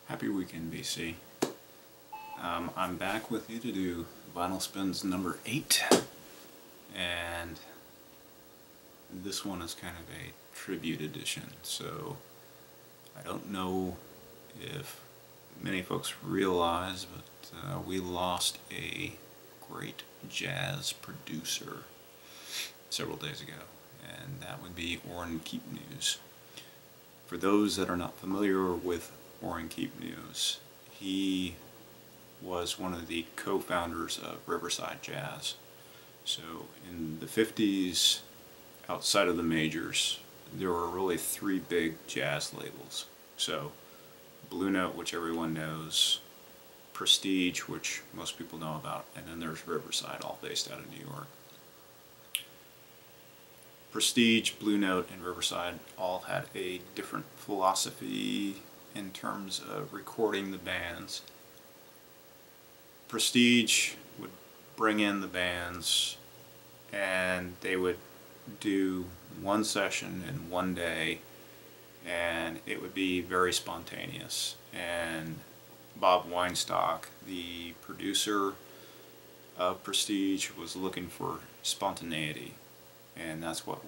Happy weekend, BC. I'm back with you to do Vinyl Spins number 8, and this one is kind of a tribute edition, so I don't know if many folks realize, but we lost a great jazz producer several days ago, and that would be Orrin Keepnews. For those that are not familiar with Orrin Keepnews, he was one of the co-founders of Riverside Jazz. So in the 50s, outside of the majors, there were really 3 big jazz labels. So Blue Note, which everyone knows, Prestige, which most people know about, and then there's Riverside, all based out of New York. Prestige, Blue Note, and Riverside all had a different philosophy in terms of recording the bands. Prestige would bring in the bands and they would do one session in one day, and it would be very spontaneous. And Bob Weinstock, the producer of Prestige, was looking for spontaneity, and that's what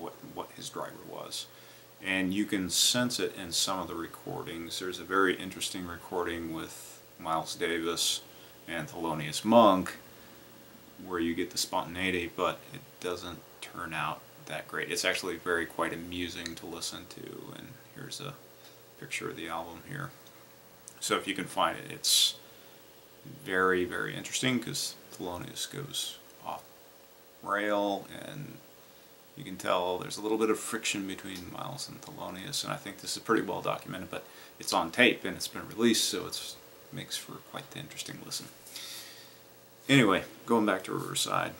his driver was. And you can sense it in some of the recordings. There's a very interesting recording with Miles Davis and Thelonious Monk where you get the spontaneity, but it doesn't turn out that great. It's actually quite amusing to listen to, and here's a picture of the album here. So if you can find it, it's very, very interesting because Thelonious goes off rail, and you can tell there's a little bit of friction between Miles and Thelonious, and I think this is pretty well documented, but it's on tape and it's been released, so it makes for quite the interesting listen. Anyway, going back to Riverside.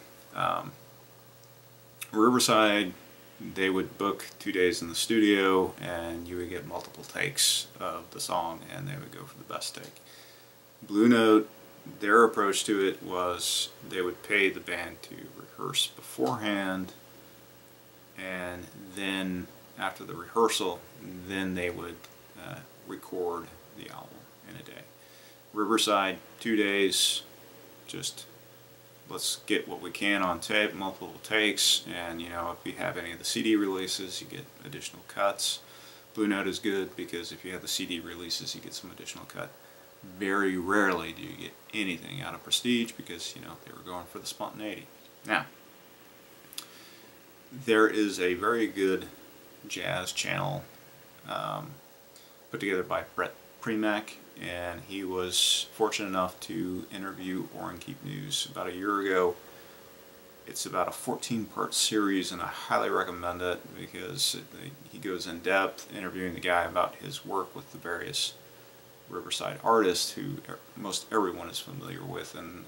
Riverside, they would book 2 days in the studio, and you would get multiple takes of the song, and they would go for the best take. Blue Note, their approach to it was they would pay the band to rehearse beforehand, and then after the rehearsal, then they would record the album in a day. Riverside, 2 days, just let's get what we can on tape, multiple takes, and if you have any of the CD releases, you get additional cuts. Blue Note is good because if you have the CD releases, you get some additional cut. Very rarely do you get anything out of Prestige because they were going for the spontaneity. Now, there is a very good jazz channel put together by Primack, and he was fortunate enough to interview Orrin Keepnews about a year ago. It's about a 14-part series, and I highly recommend it because he goes in depth interviewing the guy about his work with the various Riverside artists who most everyone is familiar with, and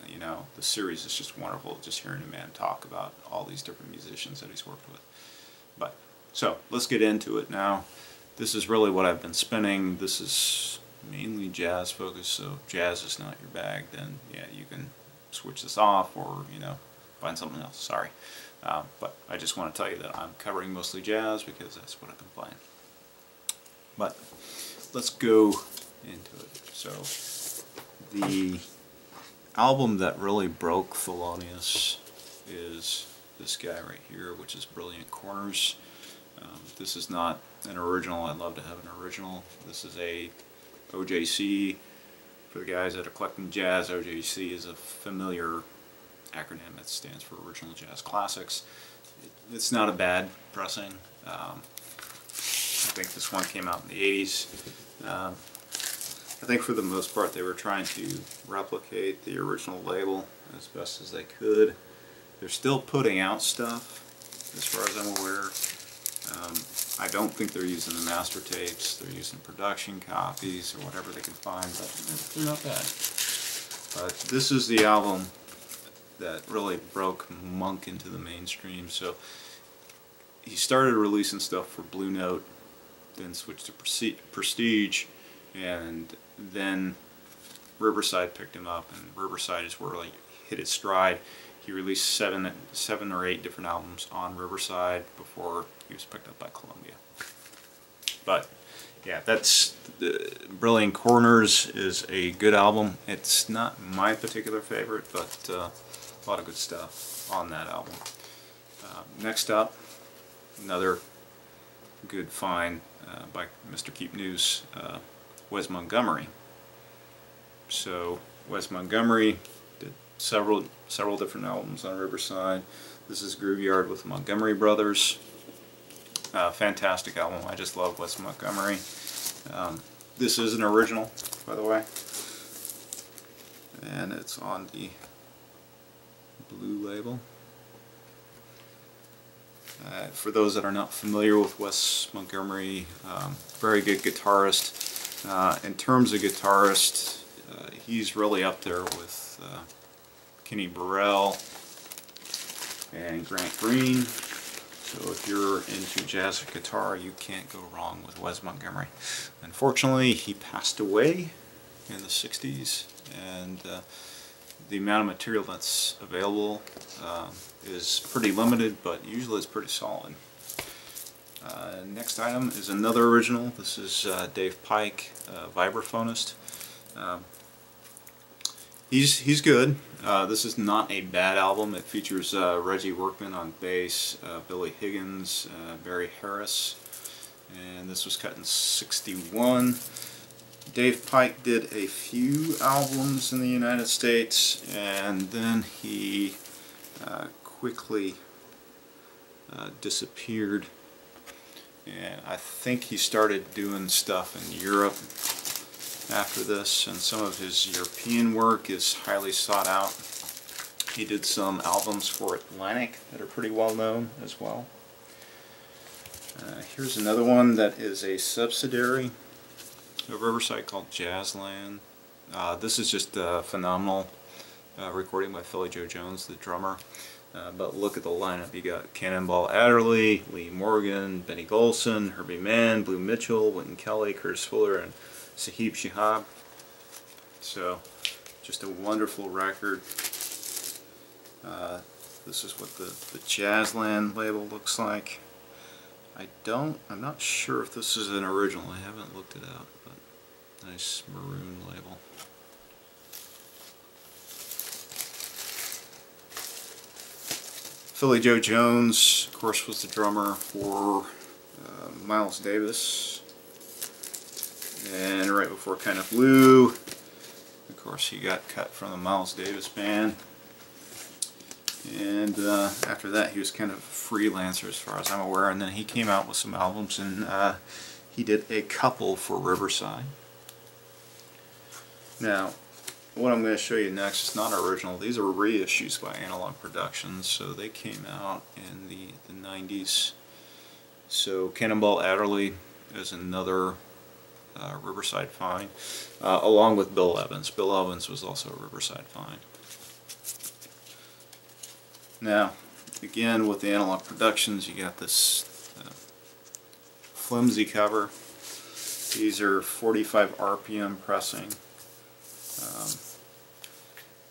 the series is just wonderful, just hearing a man talk about all these different musicians that he's worked with. So let's get into it now. This is really what I've been spinning. This is mainly jazz focused, so if jazz is not your bag, then yeah, you can switch this off or find something else. Sorry, but I just want to tell you that I'm covering mostly jazz because that's what I've been playing. But let's go into it. So the album that really broke Thelonious is this guy right here, which is Brilliant Corners. This is not an original. I'd love to have an original. This is a OJC. For the guys that are collecting jazz, OJC is a familiar acronym. It stands for Original Jazz Classics. It's not a bad pressing. I think this one came out in the 80s. I think for the most part they were trying to replicate the original label as best as they could. They're still putting out stuff, as far as I'm aware. I don't think they're using the master tapes. They're using production copies or whatever they can find, but they're not bad. But this is the album that really broke Monk into the mainstream. So he started releasing stuff for Blue Note, then switched to Prestige, and then Riverside picked him up, and Riverside is where he hit his stride. He released seven or eight different albums on Riverside before he was picked up by Columbia. But yeah, that's Brilliant Corners is a good album. It's not my particular favorite, but a lot of good stuff on that album. Next up, another good find by Mr. Keepnews, Wes Montgomery. So Wes Montgomery did several different albums on Riverside. This is Grooveyard with the Montgomery Brothers. Fantastic album. I just love Wes Montgomery. This is an original, by the way, and it's on the blue label. For those that are not familiar with Wes Montgomery, very good guitarist. In terms of guitarist, he's really up there with Kenny Burrell and Grant Green. So if you're into jazz guitar, you can't go wrong with Wes Montgomery. Unfortunately, he passed away in the 60s, and the amount of material that's available is pretty limited, but usually it's pretty solid. Next item is another original. This is Dave Pike, Vibraphonist. He's good. This is not a bad album. It features Reggie Workman on bass, Billy Higgins, Barry Harris, and this was cut in '61. Dave Pike did a few albums in the United States, and then he quickly disappeared, and I think he started doing stuff in Europe after this, and some of his European work is highly sought out. He did some albums for Atlantic that are pretty well known as well. Here's another one that is a subsidiary of Riverside called Jazzland. This is just a phenomenal recording by Philly Joe Jones, the drummer. But look at the lineup. You got Cannonball Adderley, Lee Morgan, Benny Golson, Herbie Mann, Blue Mitchell, Wynton Kelly, Curtis Fuller, and Sahib Shihab. So, just a wonderful record. This is what the Jazzland label looks like. I'm not sure if this is an original. I haven't looked it up, but nice maroon label. Philly Joe Jones, of course, was the drummer for Miles Davis. And right before Kind of Blue, of course, he got cut from the Miles Davis band. And after that, he was kind of a freelancer as far as I'm aware. And then he came out with some albums, and he did a couple for Riverside. Now, what I'm going to show you next is not original. These are reissues by Analog Productions, so they came out in the 90s. So Cannonball Adderley is another Riverside find, along with Bill Evans. Bill Evans was also a Riverside find. Now, again, with the Analog Productions, you got this flimsy cover. These are 45 RPM pressing.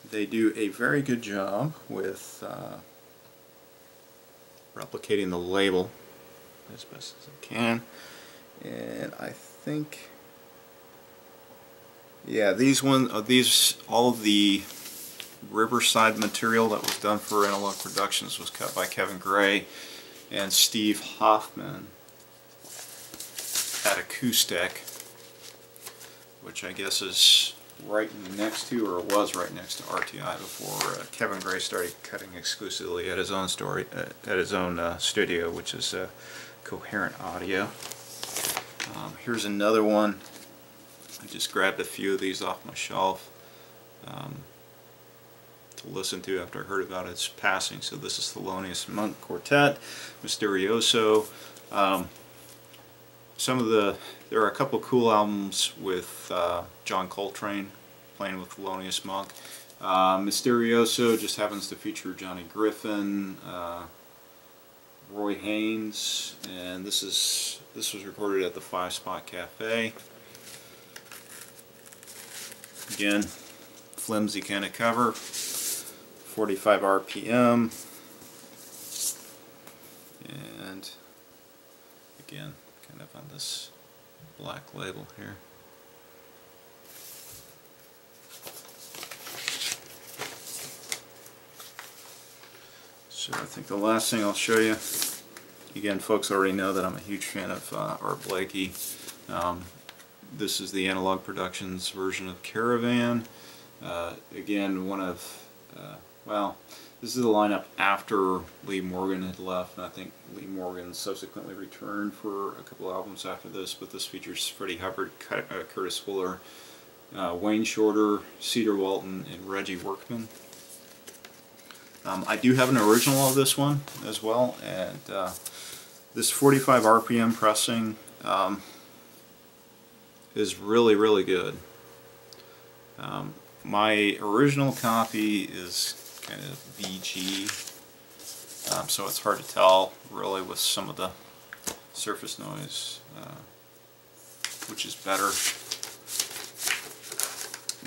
They do a very good job with replicating the label as best as they can. And I think, yeah, all of the Riverside material that was done for Analog Productions was cut by Kevin Gray and Steve Hoffman at Acoustic, which I guess is right next to, or was right next to, RTI before Kevin Gray started cutting exclusively at his own studio, which is Coherent Audio. Here's another one. I just grabbed a few of these off my shelf to listen to after I heard about its passing. So this is Thelonious Monk Quartet, Mysterioso. There are a couple cool albums with John Coltrane playing with Thelonious Monk. Mysterioso just happens to feature Johnny Griffin, Roy Haynes, and this was recorded at the 5 Spot Cafe. Again, flimsy kind of cover, 45 RPM, and again, kind of on this black label here. So I think the last thing I'll show you, again folks already know that I'm a huge fan of Art Blakey. This is the Analog Productions version of Caravan. Again, one of, well, this is the lineup after Lee Morgan had left, and I think Lee Morgan subsequently returned for a couple albums after this, but this features Freddie Hubbard, Curtis Fuller, Wayne Shorter, Cedar Walton, and Reggie Workman. I do have an original of this one as well, and this 45 RPM pressing is really, really good. My original copy is kind of VG, so it's hard to tell really with some of the surface noise, which is better.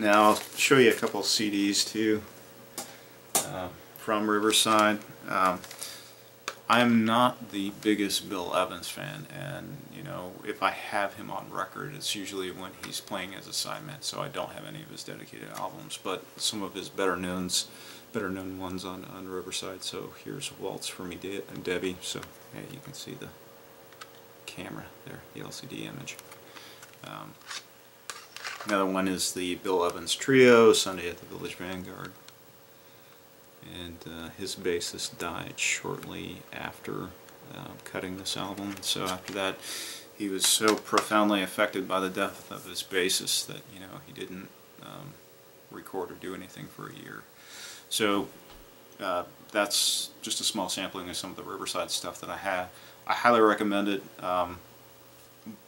Now I'll show you a couple of CDs too from Riverside. I'm not the biggest Bill Evans fan, and you know, if I have him on record, it's usually when he's playing as a sideman, so I don't have any of his dedicated albums, but some of his better known ones on Riverside. So here's Waltz for Me Debbie, so yeah, you can see the camera there, the LCD image. Another one is the Bill Evans Trio, Sunday at the Village Vanguard. And his bassist died shortly after cutting this album. So after that, he was so profoundly affected by the death of his bassist that, you know, he didn't record or do anything for a year. So that's just a small sampling of some of the Riverside stuff that I have. I highly recommend it.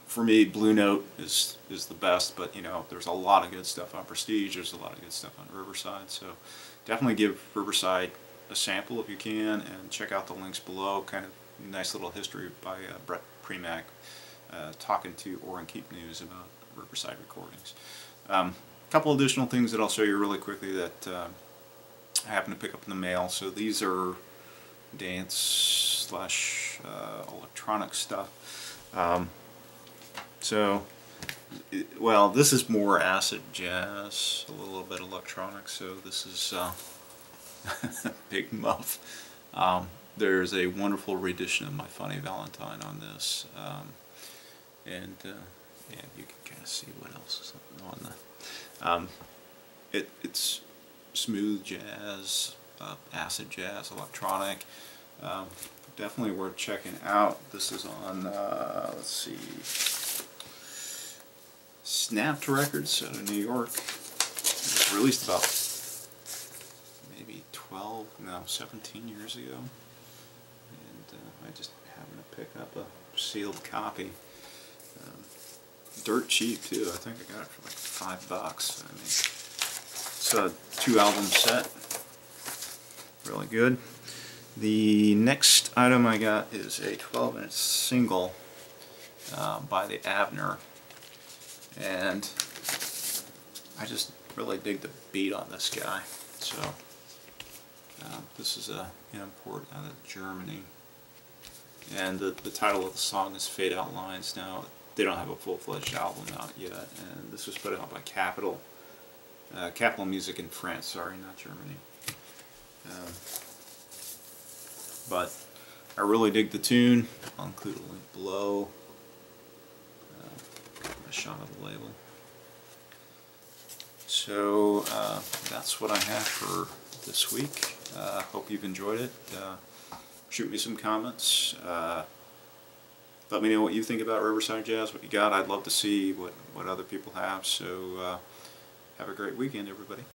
For me, Blue Note is the best, but you know, there's a lot of good stuff on Prestige, there's a lot of good stuff on Riverside, so definitely give Riverside a sample if you can, and check out the links below. Kind of nice little history by Brett Primack talking to Orrin Keepnews about Riverside recordings. A couple additional things that I'll show you really quickly that I happened to pick up in the mail. So these are dance / electronic stuff. So, well, this is more acid jazz, a little bit electronic, so this is Big Muff. There's a wonderful rendition of My Funny Valentine on this, and yeah, you can kind of see what else is on the... It's smooth jazz, acid jazz, electronic. Definitely worth checking out. This is on, let's see, Snapped Records out of New York. It was released about maybe 17 years ago. And I just happened to pick up a sealed copy. Dirt cheap too. I think I got it for like $5. I mean, it's a 2-album set. Really good. The next item I got is a 12-inch single by the Avener, and I just really dig the beat on this guy. So this is an import out of Germany, and the title of the song is Fade Out Lines. Now they don't have a full-fledged album out yet, and this was put out by Capital Music in France, sorry, not Germany. But I really dig the tune. I'll include a link below. A shot of the label. So that's what I have for this week. Hope you've enjoyed it. Shoot me some comments. Let me know what you think about Riverside Jazz, what you got. I'd love to see what other people have. So have a great weekend, everybody.